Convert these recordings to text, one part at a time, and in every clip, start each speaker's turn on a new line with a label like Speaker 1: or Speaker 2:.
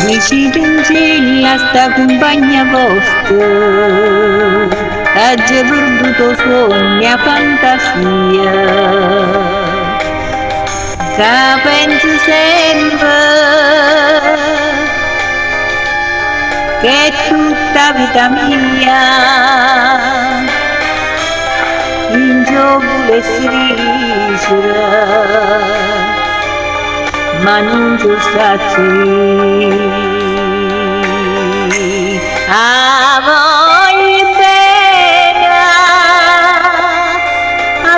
Speaker 1: Vicini la sta compagna vostra, ha già perduto sogna fantasia, che penso sempre che è tutta vita mia, in gioco le si ma non ci sta qui. A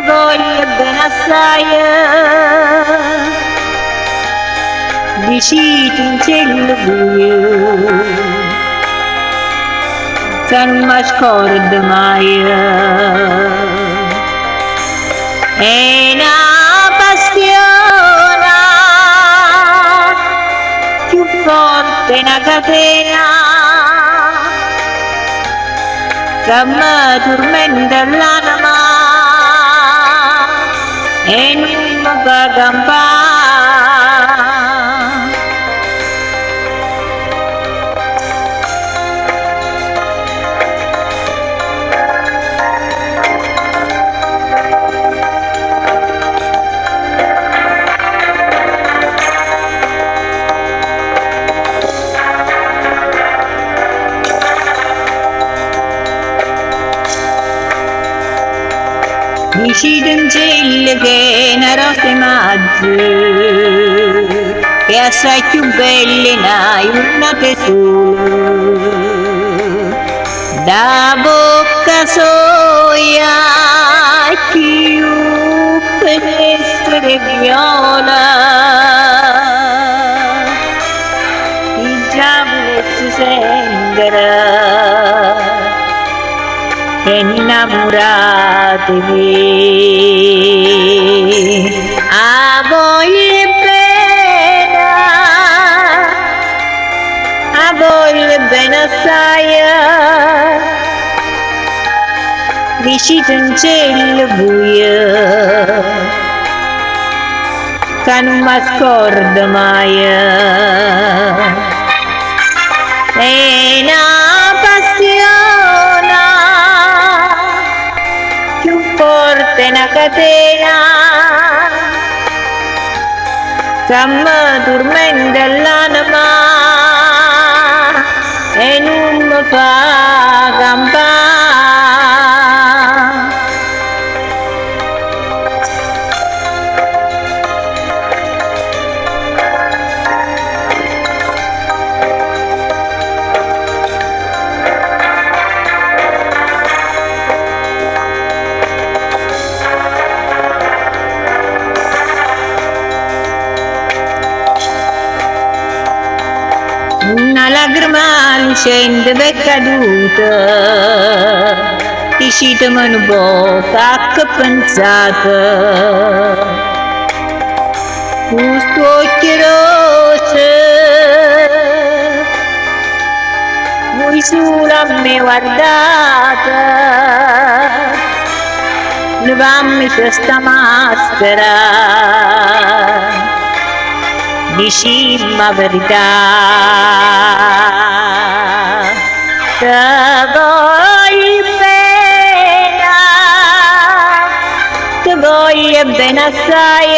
Speaker 1: voglia bene assai, vicino in cielo buio, che non mi scordo mai. È una passione più forte, una catena che mi tormenta l'anima e non mi fa campare. Vicino in cielo che è una rosa maggio, che è assai più bella in una giornata sola, da bocca soia più finestre di viola, il diavolo si sembra innamoratevi. A voi bene assai, vicino in cielo buio, che non mi scordo mai. È una passione più forte, una catena che mi tormenta l'anima e non mi fa campare. Una lacrima lucente è caduta, dicitemi un po' che pensate. Questo occhio rosso, voi solo a me guardate, levammi questa maschera, dicimmi la verità, che voglio bene assai,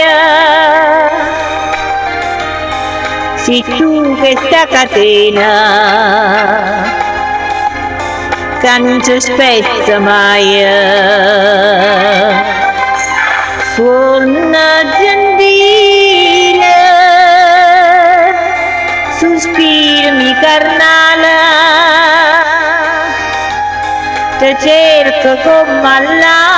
Speaker 1: se tu questa catena che non si spezza mai, suona gentile, sospirami carnale, te cerco come là